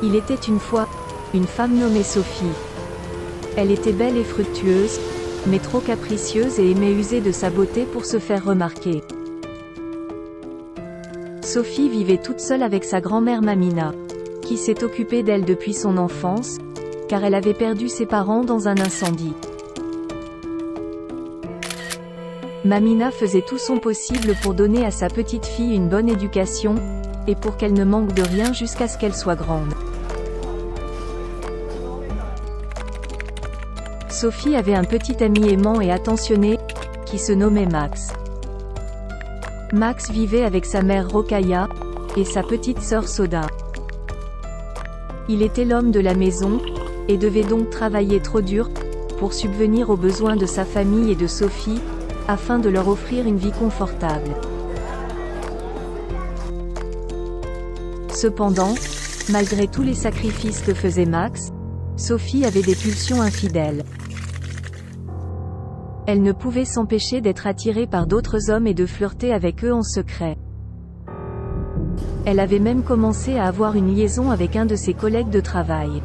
Il était une fois une femme nommée Sophie. Elle était belle et fructueuse, mais trop capricieuse et aimait user de sa beauté pour se faire remarquer. Sophie vivait toute seule avec sa grand-mère Mamina, qui s'est occupée d'elle depuis son enfance, car elle avait perdu ses parents dans un incendie. Mamina faisait tout son possible pour donner à sa petite fille une bonne éducation, et pour qu'elle ne manque de rien jusqu'à ce qu'elle soit grande. Sophie avait un petit ami aimant et attentionné, qui se nommait Max. Max vivait avec sa mère Rokhaya, et sa petite sœur Soda. Il était l'homme de la maison, et devait donc travailler trop dur, pour subvenir aux besoins de sa famille et de Sophie, afin de leur offrir une vie confortable. Cependant, malgré tous les sacrifices que faisait Max, Sophie avait des pulsions infidèles. Elle ne pouvait s'empêcher d'être attirée par d'autres hommes et de flirter avec eux en secret. Elle avait même commencé à avoir une liaison avec un de ses collègues de travail.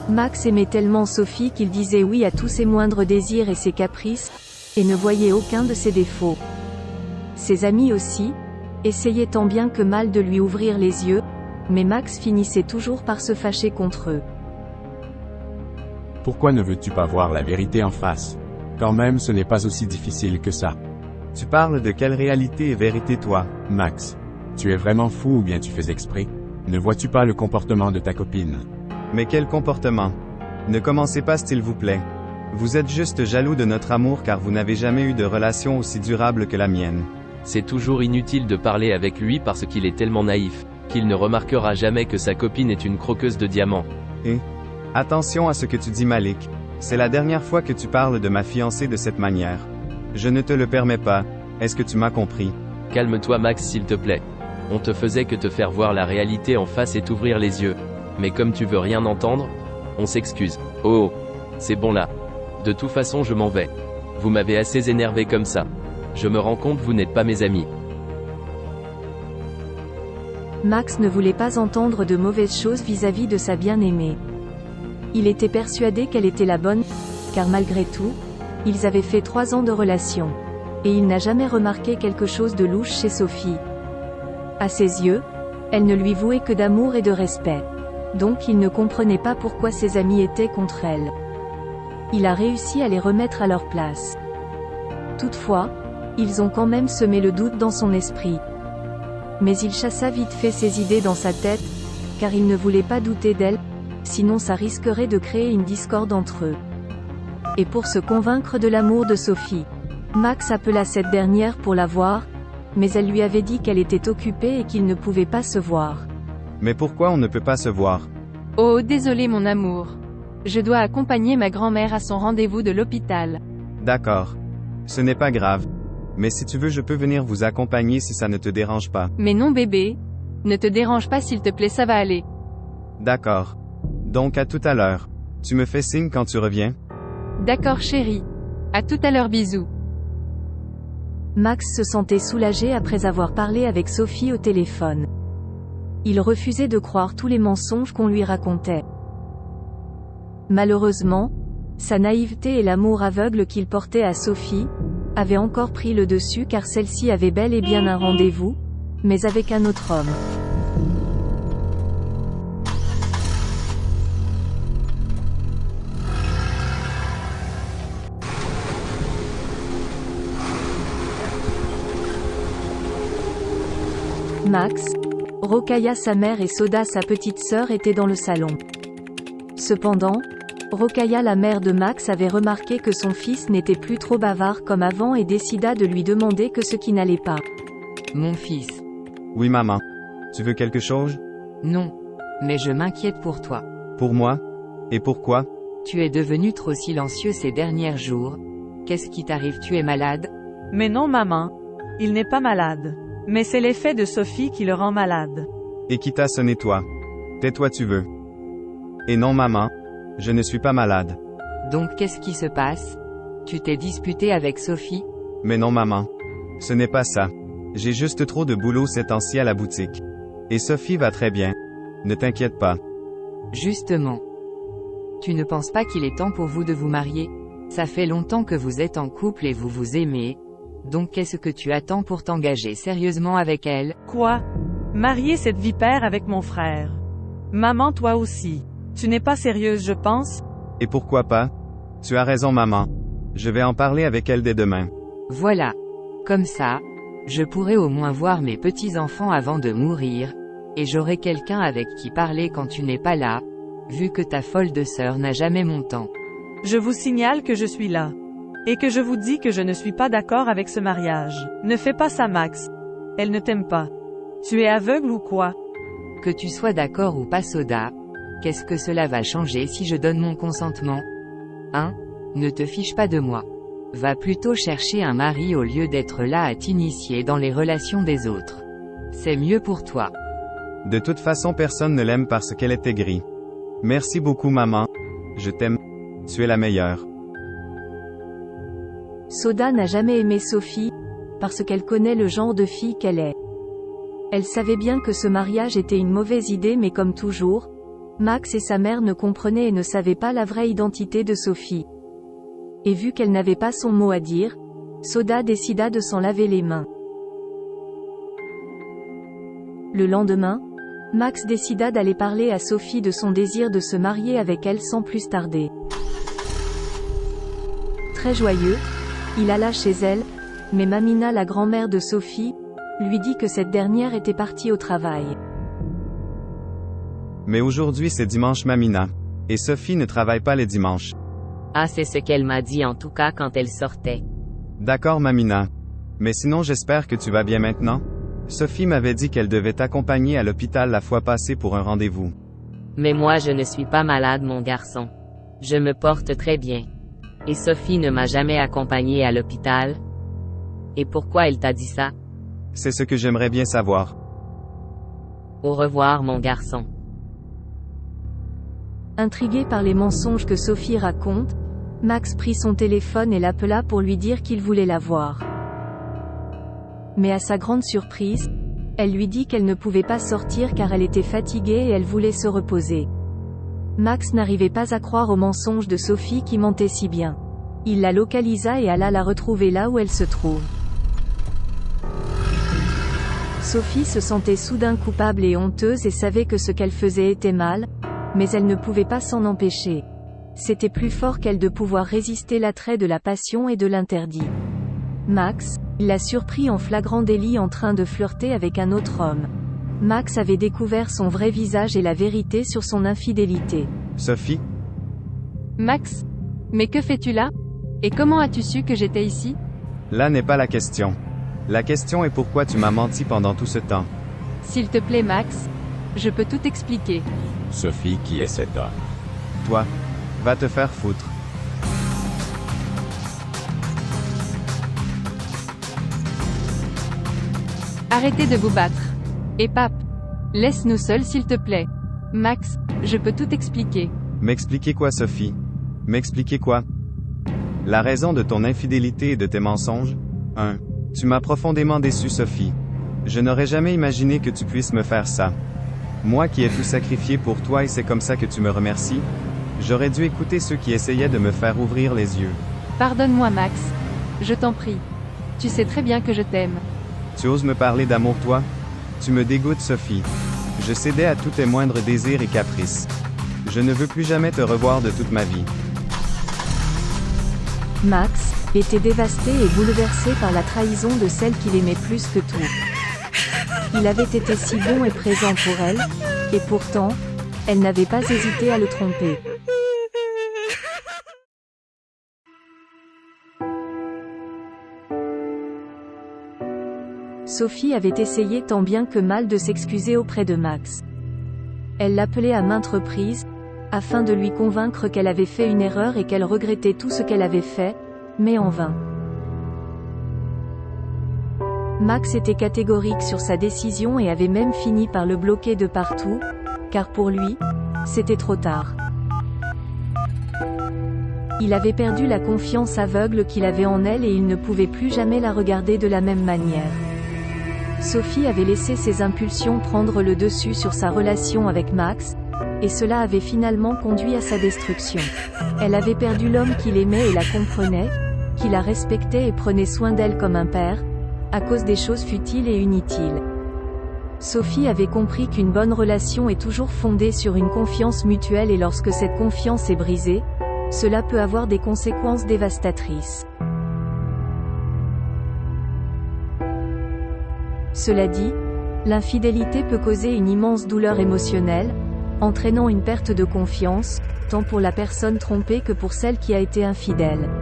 Max aimait tellement Sophie qu'il disait oui à tous ses moindres désirs et ses caprices, et ne voyait aucun de ses défauts. Ses amis aussi, essayaient tant bien que mal de lui ouvrir les yeux, mais Max finissait toujours par se fâcher contre eux. Pourquoi ne veux-tu pas voir la vérité en face? Quand même, ce n'est pas aussi difficile que ça. Tu parles de quelle réalité et vérité toi, Max, tu es vraiment fou ou bien tu fais exprès? Ne vois-tu pas le comportement de ta copine? Mais quel comportement? Ne commencez pas s'il vous plaît. Vous êtes juste jaloux de notre amour car vous n'avez jamais eu de relation aussi durable que la mienne. C'est toujours inutile de parler avec lui parce qu'il est tellement naïf, qu'il ne remarquera jamais que sa copine est une croqueuse de diamants. Et attention à ce que tu dis Malik. C'est la dernière fois que tu parles de ma fiancée de cette manière. Je ne te le permets pas, est-ce que tu m'as compris? Calme-toi Max s'il te plaît. On te faisait que te faire voir la réalité en face et t'ouvrir les yeux. Mais comme tu veux rien entendre, on s'excuse. Oh, c'est bon là. De toute façon je m'en vais. Vous m'avez assez énervé comme ça. Je me rends compte vous n'êtes pas mes amis. Max ne voulait pas entendre de mauvaises choses vis-à-vis de sa bien-aimée. Il était persuadé qu'elle était la bonne, car malgré tout, ils avaient fait 3 ans de relation. Et il n'a jamais remarqué quelque chose de louche chez Sophie. À ses yeux, elle ne lui vouait que d'amour et de respect. Donc il ne comprenait pas pourquoi ses amis étaient contre elle. Il a réussi à les remettre à leur place. Toutefois, ils ont quand même semé le doute dans son esprit. Mais il chassa vite fait ses idées dans sa tête, car il ne voulait pas douter d'elle, sinon ça risquerait de créer une discorde entre eux. Et pour se convaincre de l'amour de Sophie, Max appela cette dernière pour la voir, mais elle lui avait dit qu'elle était occupée et qu'ils ne pouvaient pas se voir. Mais pourquoi on ne peut pas se voir? Oh désolé mon amour. Je dois accompagner ma grand-mère à son rendez-vous de l'hôpital. D'accord. Ce n'est pas grave. Mais si tu veux je peux venir vous accompagner si ça ne te dérange pas. Mais non bébé. Ne te dérange pas s'il te plaît ça va aller. D'accord. Donc à tout à l'heure. Tu me fais signe quand tu reviens? D'accord chérie. À tout à l'heure bisous. Max se sentait soulagé après avoir parlé avec Sophie au téléphone. Il refusait de croire tous les mensonges qu'on lui racontait. Malheureusement, sa naïveté et l'amour aveugle qu'il portait à Sophie, avaient encore pris le dessus car celle-ci avait bel et bien un rendez-vous, mais avec un autre homme. Max, Rokhaya sa mère et Soda sa petite sœur étaient dans le salon. Cependant, Rokhaya la mère de Max avait remarqué que son fils n'était plus trop bavard comme avant et décida de lui demander ce qui n'allait pas. Mon fils. Oui maman. Tu veux quelque chose? Non. Mais je m'inquiète pour toi. Pour moi? Et pourquoi? Tu es devenu trop silencieux ces derniers jours. Qu'est-ce qui t'arrive? Tu es malade? Mais non maman. Il n'est pas malade. Mais c'est l'effet de Sophie qui le rend malade. Et qui t'a sonné toi? Tais-toi tu veux. Et non maman. Je ne suis pas malade. Donc qu'est-ce qui se passe? Tu t'es disputé avec Sophie? Mais non maman. Ce n'est pas ça. J'ai juste trop de boulot ces temps-ci à la boutique. Et Sophie va très bien. Ne t'inquiète pas. Justement. Tu ne penses pas qu'il est temps pour vous de vous marier? Ça fait longtemps que vous êtes en couple et vous vous aimez. Donc qu'est-ce que tu attends pour t'engager sérieusement avec elle? Quoi? Marier cette vipère avec mon frère. Maman, toi aussi. Tu n'es pas sérieuse, je pense? Et pourquoi pas? Tu as raison, maman. Je vais en parler avec elle dès demain. Voilà. Comme ça, je pourrai au moins voir mes petits-enfants avant de mourir, et j'aurai quelqu'un avec qui parler quand tu n'es pas là, vu que ta folle de sœur n'a jamais mon temps. Je vous signale que je suis là. Et que je vous dis que je ne suis pas d'accord avec ce mariage. Ne fais pas ça, Max. Elle ne t'aime pas. Tu es aveugle ou quoi? Que tu sois d'accord ou pas, Soda, qu'est-ce que cela va changer si je donne mon consentement? Hein? Ne te fiche pas de moi. Va plutôt chercher un mari au lieu d'être là à t'initier dans les relations des autres. C'est mieux pour toi. De toute façon, personne ne l'aime parce qu'elle est aigrie. Merci beaucoup, maman. Je t'aime. Tu es la meilleure. Soda n'a jamais aimé Sophie, parce qu'elle connaît le genre de fille qu'elle est. Elle savait bien que ce mariage était une mauvaise idée, mais comme toujours, Max et sa mère ne comprenaient et ne savaient pas la vraie identité de Sophie. Et vu qu'elle n'avait pas son mot à dire, Soda décida de s'en laver les mains. Le lendemain, Max décida d'aller parler à Sophie de son désir de se marier avec elle sans plus tarder. Très joyeux, il alla chez elle, mais Mamina, la grand-mère de Sophie, lui dit que cette dernière était partie au travail. Mais aujourd'hui c'est dimanche, Mamina. Et Sophie ne travaille pas les dimanches. Ah, c'est ce qu'elle m'a dit en tout cas quand elle sortait. D'accord, Mamina. Mais sinon j'espère que tu vas bien maintenant. Sophie m'avait dit qu'elle devait t'accompagner à l'hôpital la fois passée pour un rendez-vous. Mais moi je ne suis pas malade, mon garçon. Je me porte très bien. Et Sophie ne m'a jamais accompagnée à l'hôpital. Et pourquoi elle t'a dit ça? C'est ce que j'aimerais bien savoir. Au revoir, mon garçon. Intrigué par les mensonges que Sophie raconte, Max prit son téléphone et l'appela pour lui dire qu'il voulait la voir. Mais à sa grande surprise, elle lui dit qu'elle ne pouvait pas sortir car elle était fatiguée et elle voulait se reposer. Max n'arrivait pas à croire aux mensonges de Sophie qui mentait si bien. Il la localisa et alla la retrouver là où elle se trouve. Sophie se sentait soudain coupable et honteuse et savait que ce qu'elle faisait était mal, mais elle ne pouvait pas s'en empêcher. C'était plus fort qu'elle de pouvoir résister l'attrait de la passion et de l'interdit. Max, il l'a surpris en flagrant délit en train de flirter avec un autre homme. Max avait découvert son vrai visage et la vérité sur son infidélité. Sophie? Max? Mais que fais-tu là? Et comment as-tu su que j'étais ici? Là n'est pas la question. La question est pourquoi tu m'as menti pendant tout ce temps. S'il te plaît, Max, je peux tout expliquer. Sophie, qui est cet homme? Toi, va te faire foutre. Arrêtez de vous battre. Et pape, laisse-nous seuls s'il te plaît. Max, je peux tout expliquer. M'expliquer quoi, Sophie? M'expliquer quoi? La raison de ton infidélité et de tes mensonges? 1. Tu m'as profondément déçu, Sophie. Je n'aurais jamais imaginé que tu puisses me faire ça. Moi qui ai tout sacrifié pour toi et c'est comme ça que tu me remercies? J'aurais dû écouter ceux qui essayaient de me faire ouvrir les yeux. Pardonne-moi, Max. Je t'en prie. Tu sais très bien que je t'aime. Tu oses me parler d'amour, toi? Tu me dégoûtes, Sophie. Je cédais à tous tes moindres désirs et caprices. Je ne veux plus jamais te revoir de toute ma vie. Max était dévasté et bouleversé par la trahison de celle qu'il aimait plus que tout. Il avait été si bon et présent pour elle, et pourtant, elle n'avait pas hésité à le tromper. Sophie avait essayé tant bien que mal de s'excuser auprès de Max. Elle l'appelait à maintes reprises, afin de lui convaincre qu'elle avait fait une erreur et qu'elle regrettait tout ce qu'elle avait fait, mais en vain. Max était catégorique sur sa décision et avait même fini par le bloquer de partout, car pour lui, c'était trop tard. Il avait perdu la confiance aveugle qu'il avait en elle et il ne pouvait plus jamais la regarder de la même manière. Sophie avait laissé ses impulsions prendre le dessus sur sa relation avec Max, et cela avait finalement conduit à sa destruction. Elle avait perdu l'homme qu'il aimait et la comprenait, qui la respectait et prenait soin d'elle comme un père, à cause des choses futiles et inutiles. Sophie avait compris qu'une bonne relation est toujours fondée sur une confiance mutuelle et lorsque cette confiance est brisée, cela peut avoir des conséquences dévastatrices. Cela dit, l'infidélité peut causer une immense douleur émotionnelle, entraînant une perte de confiance, tant pour la personne trompée que pour celle qui a été infidèle.